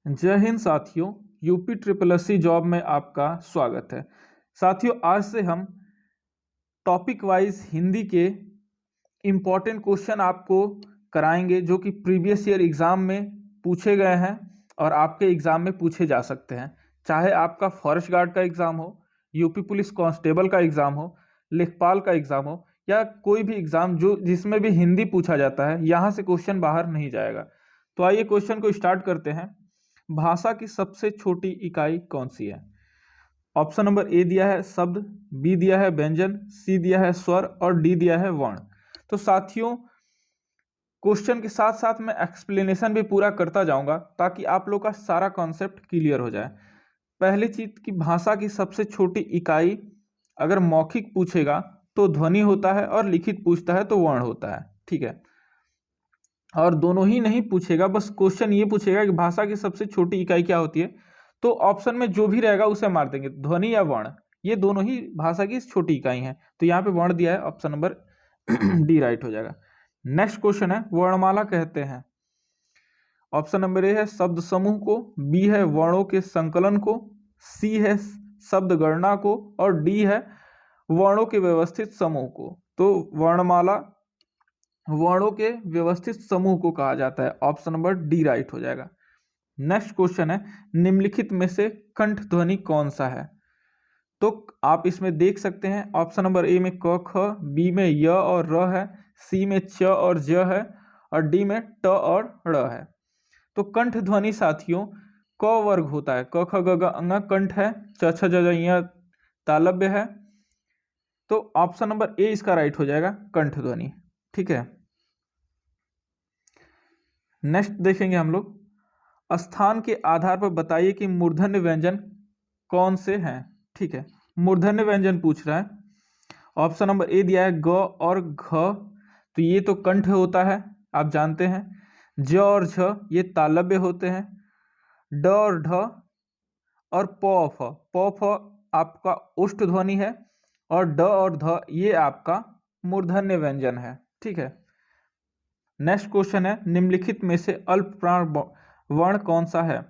जय हिंद साथियों, UP triple S C job में आपका स्वागत है। साथियों, आज से हम टॉपिक वाइज हिंदी के इम्पॉर्टेंट क्वेश्चन आपको कराएंगे जो कि प्रीवियस ईयर एग्ज़ाम में पूछे गए हैं और आपके एग्ज़ाम में पूछे जा सकते हैं। चाहे आपका फॉरेस्ट गार्ड का एग्ज़ाम हो, यूपी पुलिस कांस्टेबल का एग्ज़ाम हो, लेखपाल का एग्ज़ाम हो या कोई भी एग्ज़ाम जो जिसमें भी हिंदी पूछा जाता है, यहाँ से क्वेश्चन बाहर नहीं जाएगा। तो आइए क्वेश्चन को स्टार्ट करते हैं। भाषा की सबसे छोटी इकाई कौन सी है? ऑप्शन नंबर ए दिया है शब्द, बी दिया है व्यंजन, सी दिया है स्वर और डी दिया है वर्ण। तो साथियों, क्वेश्चन के साथ साथ मैं एक्सप्लेनेशन भी पूरा करता जाऊंगा ताकि आप लोग का सारा कॉन्सेप्ट क्लियर हो जाए। पहली चीज की भाषा की सबसे छोटी इकाई अगर मौखिक पूछेगा तो ध्वनि होता है और लिखित पूछता है तो वर्ण होता है। ठीक है, और दोनों ही नहीं पूछेगा, बस क्वेश्चन ये पूछेगा कि भाषा की सबसे छोटी इकाई क्या होती है, तो ऑप्शन में जो भी रहेगा उसे मार देंगे, ध्वनि या वर्ण, ये दोनों ही भाषा की छोटी इकाई हैं। तो यहाँ पे वर्ण दिया है, ऑप्शन नंबर डी राइट हो जाएगा। नेक्स्ट क्वेश्चन है वर्णमाला कहते हैं। ऑप्शन नंबर ए है शब्द समूह को, बी है वर्णों के संकलन को, सी है शब्द गणना को और डी है वर्णों के व्यवस्थित समूह को। तो वर्णमाला वर्णों के व्यवस्थित समूह को कहा जाता है, ऑप्शन नंबर डी राइट हो जाएगा। नेक्स्ट क्वेश्चन है निम्नलिखित में से कंठ ध्वनि कौन सा है? तो आप इसमें देख सकते हैं ऑप्शन नंबर ए में क ख, बी में य और र है, सी में च और ज है और डी में ट और ड़ है। तो कंठ ध्वनि साथियों क वर्ग होता है, क ख ग घ अंग कंठ है, च छ ज झ ञ तालव्य है। तो ऑप्शन नंबर ए इसका राइट हो जाएगा, कंठ ध्वनि। ठीक है, नेक्स्ट देखेंगे हम लोग, स्थान के आधार पर बताइए कि मूर्धन्य व्यंजन कौन से हैं। ठीक है, मूर्धन्य व्यंजन पूछ रहा है। ऑप्शन नंबर ए दिया है ग और घ, तो ये तो कंठ होता है, आप जानते हैं। ज और झ ये तालव्य होते हैं। ड और ढ और प फ आपका उष्ठ ध्वनि है और ड और ध ये आपका मूर्धन्य व्यंजन है। ठीक है, नेक्स्ट क्वेश्चन है निम्नलिखित में से अल्प प्राण वर्ण कौन सा है?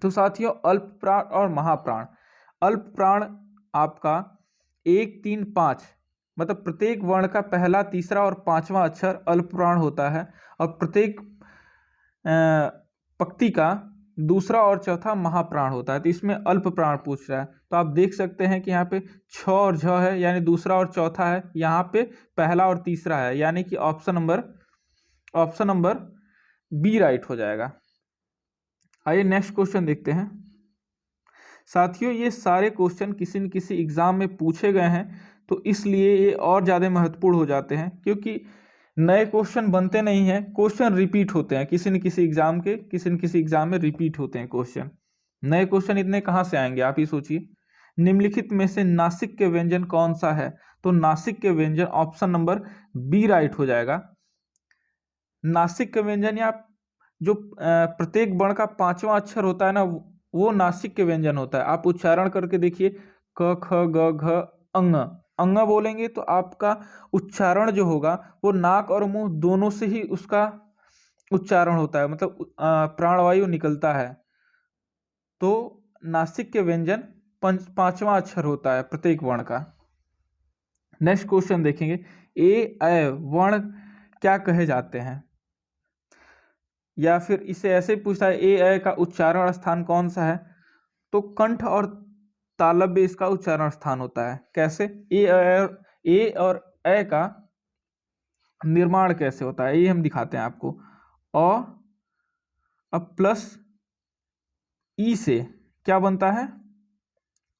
तो साथियों अल्प प्राण और महाप्राण, अल्प प्राण आपका 1, 3, 5 मतलब प्रत्येक वर्ण का पहला, तीसरा और पांचवा अक्षर अल्प प्राण होता है और प्रत्येक पंक्ति का दूसरा और चौथा महाप्राण होता है। तो इसमें अल्प प्राण पूछ रहा है, तो आप देख सकते हैं कि यहाँ पे छ और झ है यानी दूसरा और चौथा है, यहाँ पे पहला और तीसरा है, यानी कि ऑप्शन नंबर बी राइट हो जाएगा। आइए नेक्स्ट क्वेश्चन देखते हैं। साथियों ये सारे क्वेश्चन किसी न किसी एग्जाम में पूछे गए हैं, तो इसलिए ये और ज़्यादा महत्वपूर्ण हो जाते हैं, क्योंकि नए क्वेश्चन बनते नहीं हैं, क्वेश्चन रिपीट होते हैं किसी न किसी एग्जाम के, किसी न किसी एग्जाम में रिपीट होते हैं क्वेश्चन। नए क्वेश्चन इतने कहाँ से आएंगे, आप ही सोचिए। निम्नलिखित में से नासिक के व्यंजन कौन सा है? तो नासिक के व्यंजन ऑप्शन नंबर बी राइट हो जाएगा। नासिक के व्यंजन या जो प्रत्येक वर्ण का पांचवा अक्षर होता है ना, वो नासिक के व्यंजन होता है। आप उच्चारण करके देखिए, क ख ग घ अंग, अंग बोलेंगे तो आपका उच्चारण जो होगा वो नाक और मुंह दोनों से ही उसका उच्चारण होता है, मतलब प्राणवायु निकलता है। तो नासिक के व्यंजन पांचवा अक्षर होता है प्रत्येक वर्ण का। नेक्स्ट क्वेश्चन देखेंगे, ए वर्ण क्या कहे जाते हैं? या फिर इसे ऐसे पूछता है ए का उच्चारण स्थान कौन सा है? तो कंठ और तालव्य इसका उच्चारण स्थान होता है। कैसे? ए और ए का निर्माण कैसे होता है ये हम दिखाते हैं आपको। अब प्लस ई से क्या बनता है?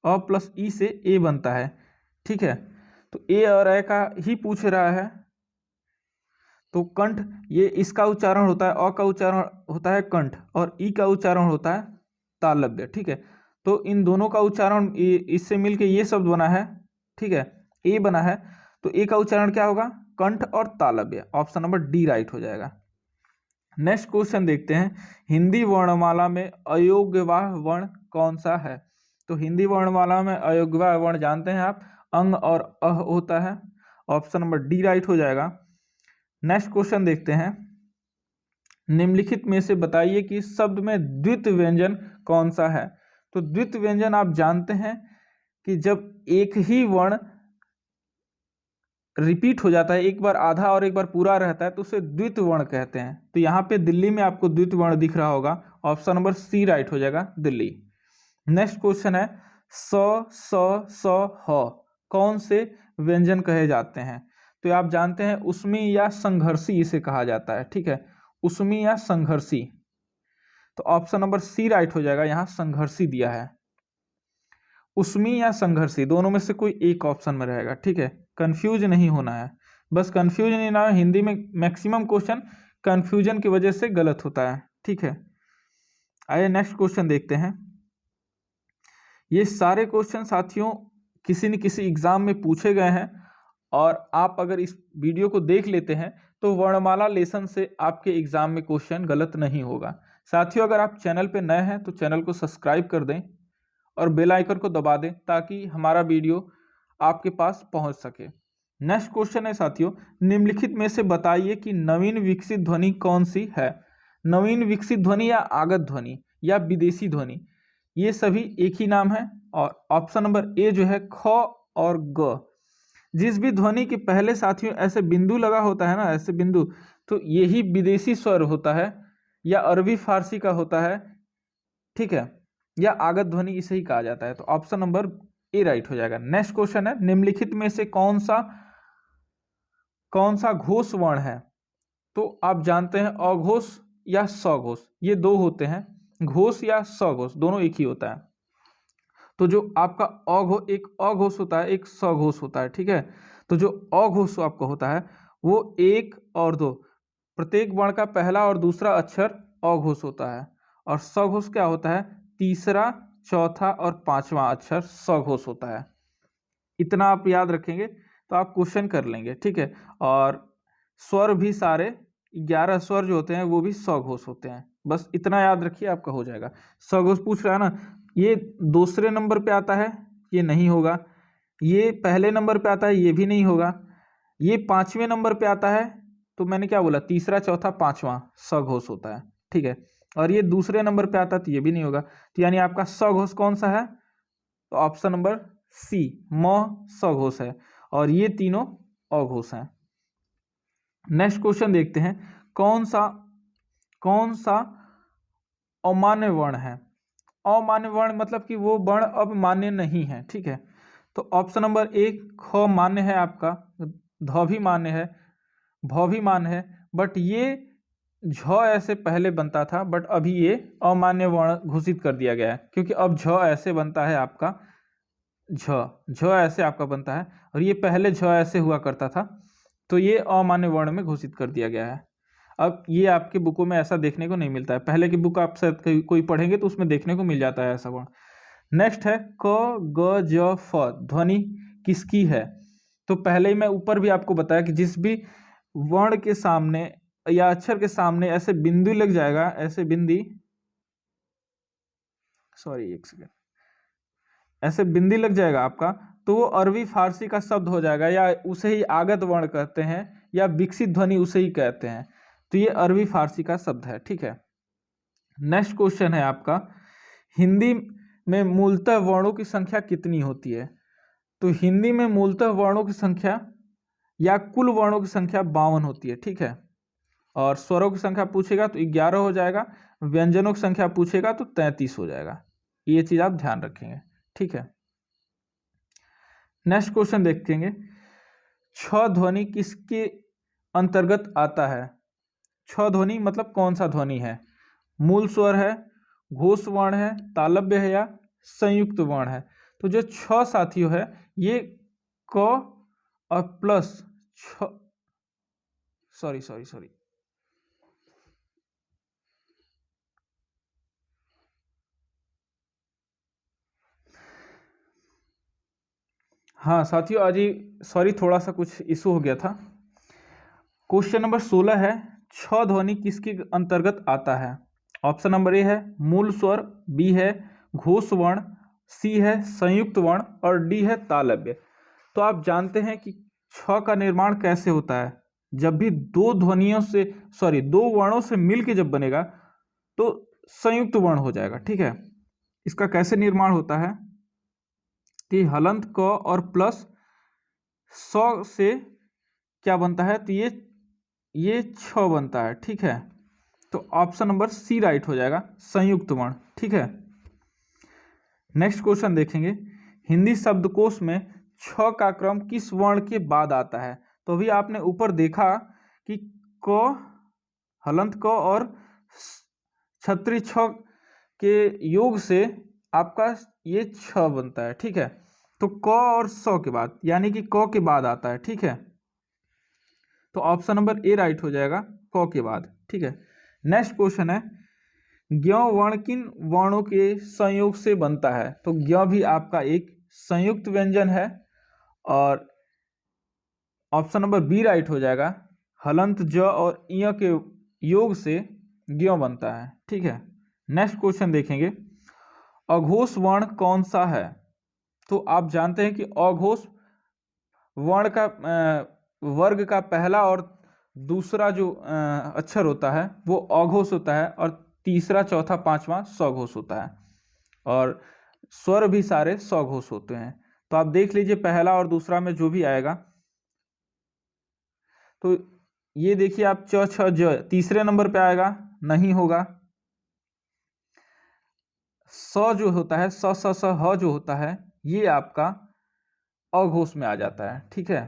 अ प्लस ई से ए बनता है। ठीक है, तो ए और ए का ही पूछ रहा है, तो कंठ ये इसका उच्चारण होता है, अ का उच्चारण होता है कंठ और ई का उच्चारण होता है तालव्य। ठीक है, तो इन दोनों का उच्चारण इससे मिलके ये शब्द बना है। ठीक है, ए बना है, तो ए का उच्चारण क्या होगा? कंठ और तालव्य, ऑप्शन नंबर डी राइट हो जाएगा। नेक्स्ट क्वेश्चन देखते हैं, हिंदी वर्णमाला में अयोग्यवाह वर्ण कौन सा है? तो हिंदी वर्णमाला में अयोग्यवाह वर्ण जानते हैं आप, अंग और अह होता है, ऑप्शन नंबर डी राइट हो जाएगा। नेक्स्ट क्वेश्चन देखते हैं, निम्नलिखित में से बताइए कि इस शब्द में द्वित्व व्यंजन कौन सा है। तो द्वित्व व्यंजन आप जानते हैं कि जब एक ही वर्ण रिपीट हो जाता है, एक बार आधा और एक बार पूरा रहता है, तो उसे द्वित्व वर्ण कहते हैं। तो यहाँ पे दिल्ली में आपको द्वित्व वर्ण दिख रहा होगा, ऑप्शन नंबर सी राइट हो जाएगा, दिल्ली। नेक्स्ट क्वेश्चन है स ह कौन से व्यंजन कहे जाते हैं। तो आप जानते हैं उष्मी या संघर्षी इसे कहा जाता है, ठीक है, उष्मी या संघर्षी। तो ऑप्शन नंबर सी राइट हो जाएगा, यहाँ संघर्षी दिया है। उष्मी या संघर्षी दोनों में से कोई एक ऑप्शन में रहेगा, ठीक है, कंफ्यूज नहीं होना है, बस कंफ्यूज नहीं होना है। हिंदी में मैक्सिमम क्वेश्चन कंफ्यूजन की वजह से गलत होता है, ठीक है। आइए नेक्स्ट क्वेश्चन देखते हैं। ये सारे क्वेश्चन साथियों किसी न किसी एग्जाम में पूछे गए हैं, और आप अगर इस वीडियो को देख लेते हैं तो वर्णमाला लेसन से आपके एग्जाम में क्वेश्चन गलत नहीं होगा। साथियों अगर आप चैनल पे नए हैं तो चैनल को सब्सक्राइब कर दें और बेल आइकन को दबा दें ताकि हमारा वीडियो आपके पास पहुंच सके। नेक्स्ट क्वेश्चन है साथियों, निम्नलिखित में से बताइए कि नवीन विकसित ध्वनि कौन सी है। नवीन विकसित ध्वनि या आगत ध्वनि या विदेशी ध्वनि, ये सभी एक ही नाम है। और ऑप्शन नंबर ए जो है ख और ग, जिस भी ध्वनि के पहले साथियों ऐसे बिंदु लगा होता है ना, ऐसे बिंदु, तो यही विदेशी स्वर होता है या अरबी फारसी का होता है, ठीक है, या आगत ध्वनि इसे ही कहा जाता है। तो ऑप्शन नंबर ए राइट हो जाएगा। नेक्स्ट क्वेश्चन है, निम्नलिखित में से कौन सा घोष वर्ण है। तो आप जानते हैं अघोष या सघोष, ये दो होते हैं, घोष या सघोष दोनों एक ही होता है। तो जो आपका एक अघोष होता है, एक सघोष होता है, ठीक है। तो जो अघोष आपका होता है वो 1 और 2, प्रत्येक वर्ण का पहला और दूसरा अक्षर अघोष होता है, और सघोष क्या होता है, तीसरा, चौथा और पांचवा अक्षर सघोष होता है। इतना आप याद रखेंगे तो आप क्वेश्चन कर लेंगे, ठीक है। और स्वर भी सारे 11 स्वर जो होते हैं वो भी सघोष होते हैं, बस इतना याद रखिए आपका हो जाएगा। सघोष पूछ रहा है ना, ये दूसरे नंबर पे आता है, ये नहीं होगा, ये पहले नंबर पे आता है, ये भी नहीं होगा, ये 5वें नंबर पे आता है, तो मैंने क्या बोला, तीसरा, चौथा, पांचवा सघोष होता है, ठीक है। और ये दूसरे नंबर पे आता है तो ये भी नहीं होगा। तो यानी आपका सघोष कौन सा है, तो ऑप्शन नंबर सी म सघोष है, और ये तीनों अघोष हैं। नेक्स्ट क्वेश्चन देखते हैं, कौन सा अमान्य वर्ण है। अमान्य वर्ण मतलब कि वो वर्ण अब मान्य नहीं है, ठीक है। तो ऑप्शन नंबर ए ख मान्य है आपका, ध भी मान्य है, भ भी मान्य है, बट ये झ ऐसे पहले बनता था, बट अभी ये अमान्य वर्ण घोषित कर दिया गया है, क्योंकि अब झ ऐसे बनता है आपका, झ ऐसे आपका बनता है, और ये पहले झ ऐसे हुआ करता था, तो ये अमान्य वर्ण में घोषित कर दिया गया है। अब ये आपके बुकों में ऐसा देखने को नहीं मिलता है, पहले की बुक आप शायद कोई पढ़ेंगे तो उसमें देखने को मिल जाता है ऐसा वर्ण। नेक्स्ट है क ग ज फ ध्वनि किसकी है। तो पहले ही मैं ऊपर भी आपको बताया कि जिस भी वर्ण के सामने या अक्षर के सामने ऐसे बिंदु लग जाएगा, ऐसे ऐसे बिंदी लग जाएगा आपका, तो वो अरबी फारसी का शब्द हो जाएगा, या उसे ही आगत वर्ण कहते हैं, या विकसित ध्वनि उसे ही कहते हैं। तो ये अरबी फारसी का शब्द है, ठीक है। नेक्स्ट क्वेश्चन है आपका, हिंदी में मूलतः वर्णों की संख्या कितनी होती है। तो हिंदी में मूलतः वर्णों की संख्या या कुल वर्णों की संख्या 52 होती है, ठीक है। और स्वरों की संख्या पूछेगा तो 11 हो जाएगा, व्यंजनों की संख्या पूछेगा तो 33 हो जाएगा। ये चीज आप ध्यान रखेंगे, ठीक है। नेक्स्ट क्वेश्चन देखेंगे, छ ध्वनि किसके अंतर्गत आता है। छ ध्वनि मतलब कौन सा ध्वनि है, मूल स्वर है, घोष वर्ण है, तालव्य है, या संयुक्त वर्ण है। तो जो छ साथियों है ये क और प्लस छ, सॉरी हाँ साथियों, आज ही सॉरी थोड़ा सा कुछ इशू हो गया था। क्वेश्चन नंबर 16 है, छ ध्वनि किसके अंतर्गत आता है। ऑप्शन नंबर ए है मूल स्वर, बी है घोष वर्ण, सी है संयुक्त वर्ण, और डी है तालव्य। तो आप जानते हैं कि छ का निर्माण कैसे होता है। जब भी दो ध्वनियों से दो वर्णों से मिलके जब बनेगा तो संयुक्त वर्ण हो जाएगा। ठीक है, इसका कैसे निर्माण होता है कि हलंत क और प्लस स से क्या बनता है, तो ये छ बनता है। ठीक है, तो ऑप्शन नंबर सी राइट हो जाएगा, संयुक्त वर्ण। ठीक है, नेक्स्ट क्वेश्चन देखेंगे, हिंदी शब्दकोश में छ का क्रम किस वर्ण के बाद आता है। तो अभी आपने ऊपर देखा कि क, हलंत क और छतरी छ के योग से आपका ये छ बनता है। ठीक है, तो क और स के बाद यानी कि क के बाद आता है। ठीक है, तो ऑप्शन नंबर ए राइट हो जाएगा, क के बाद। ठीक है, नेक्स्ट क्वेश्चन है, ज्ञ वर्ण किन वर्णों के संयोग से बनता है। तो ज्ञ भी आपका एक संयुक्त व्यंजन है और ऑप्शन नंबर बी राइट हो जाएगा, हलंत ज और इ के योग से ज्ञ बनता है। ठीक है, नेक्स्ट क्वेश्चन देखेंगे, अघोष वर्ण कौन सा है। तो आप जानते हैं कि अघोष वर्ण का वर्ग का पहला और दूसरा जो अक्षर होता है वो अघोष होता है और तीसरा चौथा पांचवा सघोष होता है और स्वर भी सारे सघोष होते हैं। तो आप देख लीजिए पहला और दूसरा में जो भी आएगा, तो ये देखिए आप च छ ज तीसरे नंबर पे आएगा, नहीं होगा। स जो होता है स स स ह जो होता है ये आपका अघोष में आ जाता है। ठीक है,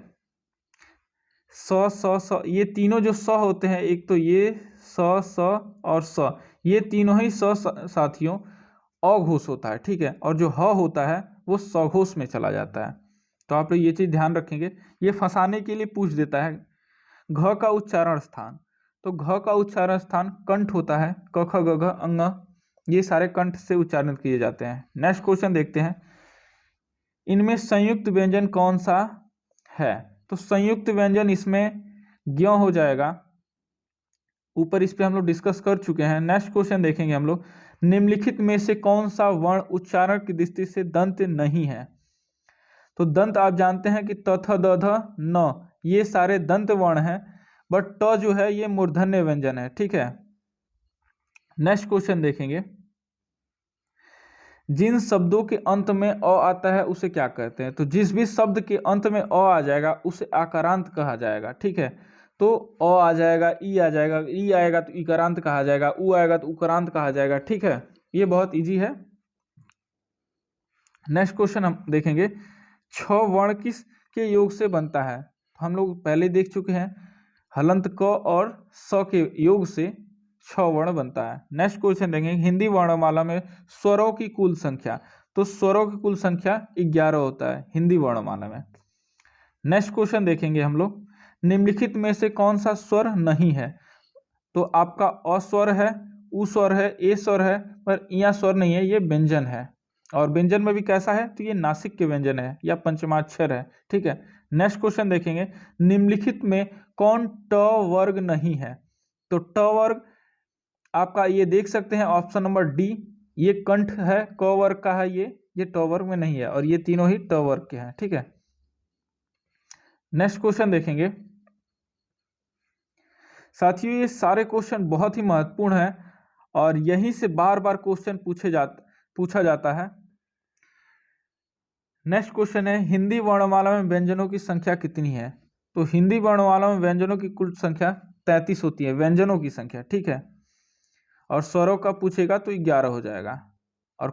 स स स ये तीनों जो स होते हैं, एक तो ये स स और स, ये तीनों ही साथियों अघोष होता है। ठीक है, और जो ह होता है वो सघोष में चला जाता है। तो आप लोग ये चीज ध्यान रखेंगे, ये फंसाने के लिए पूछ देता है। घ का उच्चारण स्थान, तो घ का उच्चारण स्थान कंठ होता है, क ख ग घ अंग, ये सारे कंठ से उच्चारण किए जाते हैं। नेक्स्ट क्वेश्चन देखते हैं, इनमें संयुक्त व्यंजन कौन सा है। तो संयुक्त व्यंजन इसमें ज्ञ हो जाएगा, ऊपर इस पे हम लोग डिस्कस कर चुके हैं। नेक्स्ट क्वेश्चन देखेंगे हम लोग, निम्नलिखित में से कौन सा वर्ण उच्चारण की दृष्टि से दंत नहीं है। तो दंत आप जानते हैं कि त थ द ध न ये सारे दंत वर्ण हैं, बट ट जो है ये मूर्धन्य व्यंजन है। ठीक है, नेक्स्ट क्वेश्चन देखेंगे, जिन शब्दों के अंत में अ आता है उसे क्या कहते हैं। तो जिस भी शब्द के अंत में अ आ जाएगा उसे आकारांत कहा जाएगा। ठीक है, तो अ आ जाएगा, ई आ जाएगा, ई आएगा तो इकारांत कहा जाएगा, उ आएगा तो उकारांत कहा जाएगा। ठीक है, ये बहुत इजी है। नेक्स्ट क्वेश्चन हम देखेंगे, छ वर्ण किस के योग से बनता है। हम लोग पहले देख चुके हैं, हलंत क और स के योग से छ वर्ण बनता है। नेक्स्ट क्वेश्चन देखेंगे, हिंदी वर्णमाला में स्वरों की कुल संख्या। तो स्वरों की कुल संख्या 11 होता है हिंदी वर्णमाला में। नेक्स्ट क्वेश्चन देखेंगे हम लोग, निम्नलिखित में से कौन सा स्वर नहीं है। तो आपका अ स्वर है, उ स्वर है, ए स्वर है, पर इया स्वर नहीं है, ये व्यंजन है। और व्यंजन में भी कैसा है, तो ये नासिक के व्यंजन है या पंचमाक्षर है। ठीक है, नेक्स्ट क्वेश्चन देखेंगे, निम्नलिखित में कौन ट वर्ग नहीं है। तो ट वर्ग आपका ये देख सकते हैं ऑप्शन नंबर डी, ये कंठ है, क वर्ग का है, ये ट वर्ग में नहीं है और ये तीनों ही ट वर्ग के हैं। ठीक है, नेक्स्ट क्वेश्चन देखेंगे साथियों, ये सारे क्वेश्चन बहुत ही महत्वपूर्ण हैं और यहीं से बार बार क्वेश्चन पूछा जाता है। नेक्स्ट क्वेश्चन है, हिंदी वर्णमाला में व्यंजनों की संख्या कितनी है। तो हिंदी वर्णमाला में व्यंजनों की कुल संख्या 33 होती है, व्यंजनों की संख्या। ठीक है, और स्वरों का पूछेगा तो 11 हो जाएगा और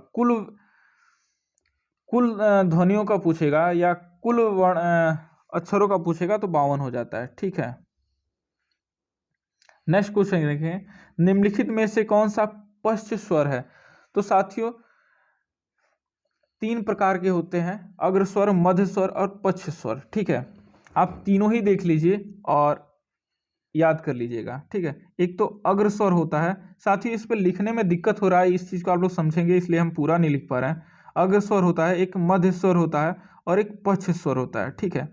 कुल ध्वनियों का पूछेगा या कुल अक्षरों का पूछेगा तो 52 हो जाता है। ठीक है, नेक्स्ट क्वेश्चन देखें, निम्नलिखित में से कौन सा पश्च स्वर है। तो साथियों 3 प्रकार के होते हैं, अग्र स्वर, मध्य स्वर और पश्च स्वर। ठीक है, आप तीनों ही देख लीजिए और याद कर लीजिएगा। ठीक है, एक तो अग्र स्वर होता है, साथ ही इस पर लिखने में दिक्कत हो रहा है, इस चीज को आप लोग समझेंगे इसलिए हम पूरा नहीं लिख पा रहे हैं। अग्र स्वर होता है, एक मध्य स्वर होता है और एक पश्च स्वर होता है। ठीक है,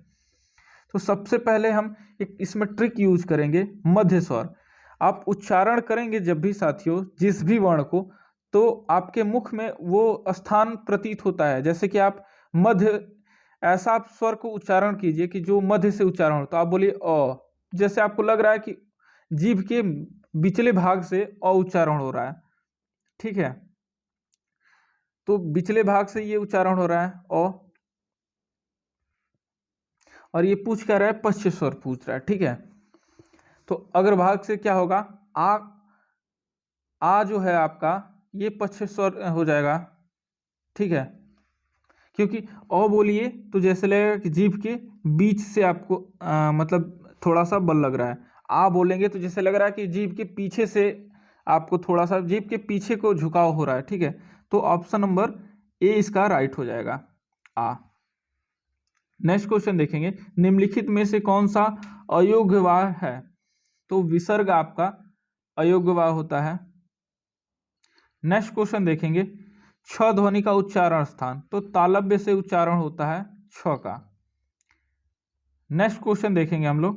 तो सबसे पहले हम एक इसमें ट्रिक यूज करेंगे, मध्य स्वर। आप उच्चारण करेंगे जब भी साथियों जिस भी वर्ण को, तो आपके मुख में वो स्थान प्रतीत होता है, जैसे कि आप मध्य, ऐसा आप स्वर को उच्चारण कीजिए कि जो मध्य से उच्चारण हो, तो आप बोलिए अ, जैसे आपको लग रहा है कि जीभ के बिचले भाग से अ उच्चारण हो रहा है, ठीक है, तो बिचले भाग से ये उच्चारण हो रहा है अ, और ये पूछ क्या रहा है, पश्च स्वर पूछ रहा है, ठीक है। तो अग्रभाग से क्या होगा, आ जो है आपका ये पश्च स्वर हो जाएगा, ठीक है, क्योंकि अ बोलिए तो जैसे लगेगा कि जीभ के बीच से आपको मतलब थोड़ा सा बल लग रहा है, आ बोलेंगे तो जैसे लग रहा है कि जीभ के पीछे से आपको थोड़ा सा जीभ के पीछे को झुकाव हो रहा है, ठीक है। तो ऑप्शन नंबर ए इसका राइट हो जाएगा, आ। नेक्स्ट क्वेश्चन देखेंगे, निम्नलिखित में से कौन सा अयोग्यवाह है, तो विसर्ग आपका अयोग्यवाह होता है। नेक्स्ट क्वेश्चन देखेंगे, छ ध्वनि का उच्चारण स्थान, तो तालव्य से उच्चारण होता है छ का। नेक्स्ट क्वेश्चन देखेंगे हम लोग,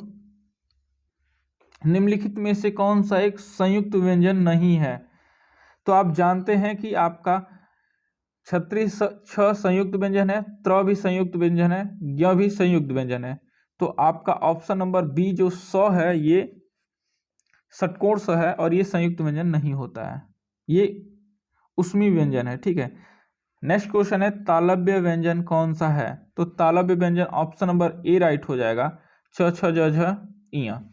निम्नलिखित में से कौन सा एक संयुक्त व्यंजन नहीं है, तो आप जानते हैं कि आपका छत्री छ संयुक्त व्यंजन है, त्र भी संयुक्त व्यंजन है, ज्ञ भी संयुक्त व्यंजन है, तो आपका ऑप्शन नंबर बी जो स है ये षटकोण स है और ये संयुक्त व्यंजन नहीं होता है, ये उष्मी व्यंजन है, ठीक है। नेक्स्ट क्वेश्चन है, तालव्य व्यंजन कौन सा है, तो तालव्य व्यंजन ऑप्शन नंबर ए राइट हो जाएगा, छ छ ज झ इया।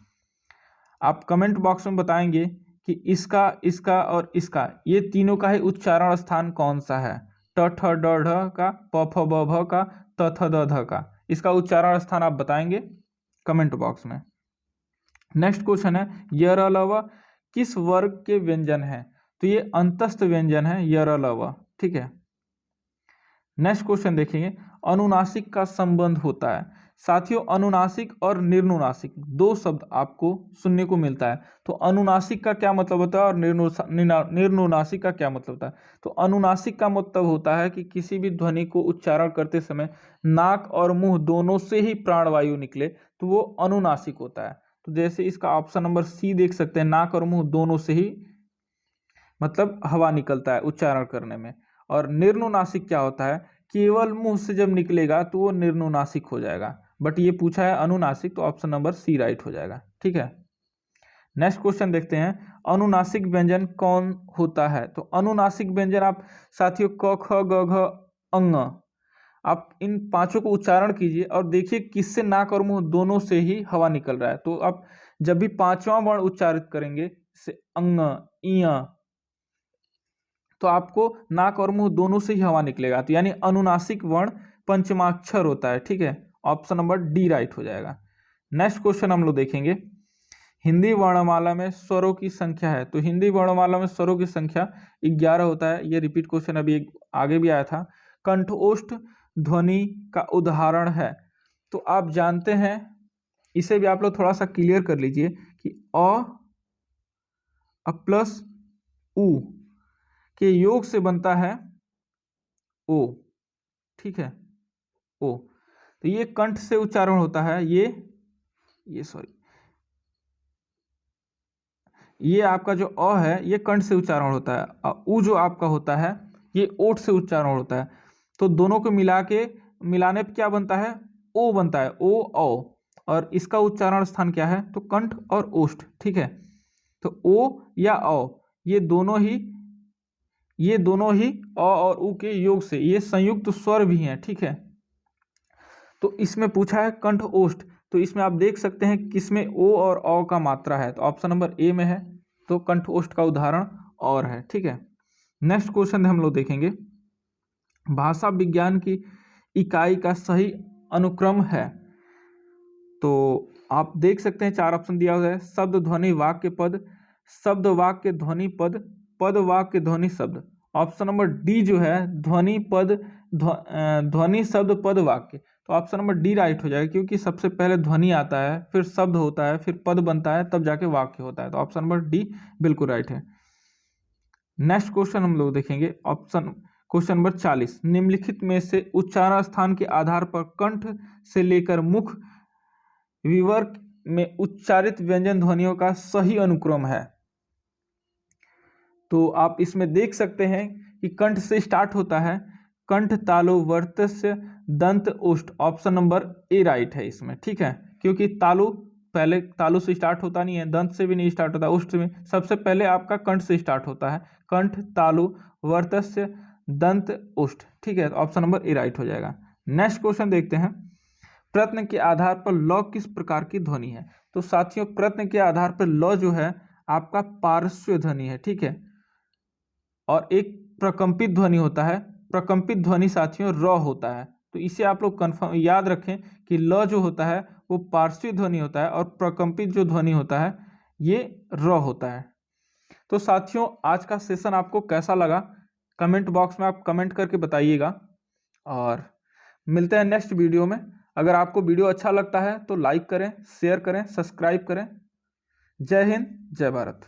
आप कमेंट बॉक्स में बताएंगे कि इसका और इसका ये तीनों का ही उच्चारण स्थान कौन सा है, ट ठ ड ढ का, प फ ब भ का, त थ द ध का, इसका उच्चारण स्थान आप बताएंगे कमेंट बॉक्स में। नेक्स्ट क्वेश्चन है, यर अलावा किस वर्ग के व्यंजन है, तो ये अंतस्थ व्यंजन है यर अलावा, ठीक है। नेक्स्ट क्वेश्चन देखेंगे, अनुनासिक का संबंध होता है, साथियों अनुनासिक और निर्नुनासिक दो शब्द आपको सुनने को मिलता है, तो अनुनासिक का क्या मतलब होता है और निर्नुनासिक का क्या मतलब होता है, तो अनुनासिक का मतलब होता है कि किसी भी ध्वनि को उच्चारण करते समय नाक और मुंह दोनों से ही प्राणवायु निकले, तो वो अनुनासिक होता है। तो जैसे इसका ऑप्शन नंबर सी देख सकते हैं, नाक और मुंह दोनों से ही मतलब हवा निकलता है उच्चारण करने में। और निर्नुनासिक क्या होता है, केवल मुंह से जब निकलेगा तो वो निर्नुनासिक हो जाएगा, बट ये पूछा है अनुनासिक, तो ऑप्शन नंबर सी राइट हो जाएगा, ठीक है। नेक्स्ट क्वेश्चन देखते हैं, अनुनासिक व्यंजन कौन होता है, तो अनुनासिक व्यंजन आप साथियों क ख ग घ अंग, आप इन पांचों को उच्चारण कीजिए और देखिए किससे नाक और मुंह दोनों से ही हवा निकल रहा है, तो आप जब भी पांचवा वर्ण उच्चारित करेंगे जैसे अंग इया, तो आपको नाक और मुंह दोनों से ही हवा निकलेगा, तो यानी अनुनासिक वर्ण पंचमाक्षर होता है, ठीक है। ऑप्शन नंबर डी राइट हो जाएगा। नेक्स्ट क्वेश्चन हम लोग देखेंगे, हिंदी वर्णमाला में स्वरों की संख्या है, तो हिंदी वर्णमाला में स्वरों की संख्या 11 होता है, ये रिपीट क्वेश्चन अभी आगे भी आया था। कंठोष्ठ ध्वनि का उदाहरण है, तो आप जानते हैं, इसे भी आप लोग थोड़ा सा क्लियर कर लीजिए कि अ प्लस उ के योग से बनता है ओ, ठीक है, ओ, तो ये कंठ से उच्चारण होता है, ये सॉरी ये आपका जो अ है ये कंठ से उच्चारण होता है, उ जो आपका होता है ये ओठ से उच्चारण होता है, तो दोनों को मिलाने पे क्या बनता है, ओ बनता है, ओ औ, और इसका उच्चारण स्थान क्या है, तो कंठ और ओष्ठ, ठीक है। तो ओ या औ ये दोनों ही अ और उ के योग से ये संयुक्त स्वर भी हैं, ठीक है। तो इसमें पूछा है कंठ ओष्ठ, तो इसमें आप देख सकते हैं किसमें ओ और औ का मात्रा है, तो ऑप्शन नंबर ए में है, तो कंठ ओष्ठ का उदाहरण और है, ठीक है। नेक्स्ट क्वेश्चन हम लोग देखेंगे, भाषा विज्ञान की इकाई का सही अनुक्रम है, तो आप देख सकते हैं 4 ऑप्शन दिया हुआ है, शब्द ध्वनि वाक्य पद, शब्द वाक्य ध्वनि पद, पद वाक्य ध्वनि शब्द। ऑप्शन नंबर डी जो है ध्वनि पद ध्वनि शब्द पद वाक्य, तो ऑप्शन नंबर डी राइट हो जाएगा, क्योंकि सबसे पहले ध्वनि आता है, फिर शब्द होता है, फिर पद बनता है, तब जाके वाक्य होता है, तो ऑप्शन नंबर डी बिल्कुल राइट है। नेक्स्ट क्वेश्चन हम लोग देखेंगे, क्वेश्चन नंबर 40, निम्नलिखित में से उच्चारण स्थान के आधार पर कंठ से लेकर मुख विवर्ग में उच्चारित व्यंजन ध्वनियों का सही अनुक्रम है, तो आप इसमें देख सकते हैं कि कंठ से स्टार्ट होता है, कंठ तालु वर्तस्य दंत ओष्ठ, ऑप्शन नंबर ए राइट है इसमें, ठीक है, क्योंकि तालु पहले तालु से स्टार्ट होता नहीं है, दंत से भी नहीं स्टार्ट होता, उष्ट में सबसे पहले आपका कंठ से स्टार्ट होता है। कंठ, तालु, वर्तस्य, दंत, उष्ट। ठीक है, ऑप्शन नंबर ए राइट हो जाएगा। नेक्स्ट क्वेश्चन देखते हैं, प्रश्न के आधार पर लौ किस प्रकार की ध्वनि है। तो साथियों प्रश्न के आधार पर लौ जो है आपका पार्श्व ध्वनि है। ठीक है, और एक प्रकंपित ध्वनि होता है, प्रकंपित ध्वनि साथियों र होता है। तो इसे आप लोग कन्फर्म याद रखें कि ल जो होता है वो पार्श्वी ध्वनि होता है और प्रकंपित जो ध्वनि होता है ये र होता है। तो साथियों आज का सेशन आपको कैसा लगा कमेंट बॉक्स में आप कमेंट करके बताइएगा, और मिलते हैं नेक्स्ट वीडियो में। अगर आपको वीडियो अच्छा लगता है तो लाइक करें, शेयर करें, सब्सक्राइब करें। जय हिंद, जय भारत।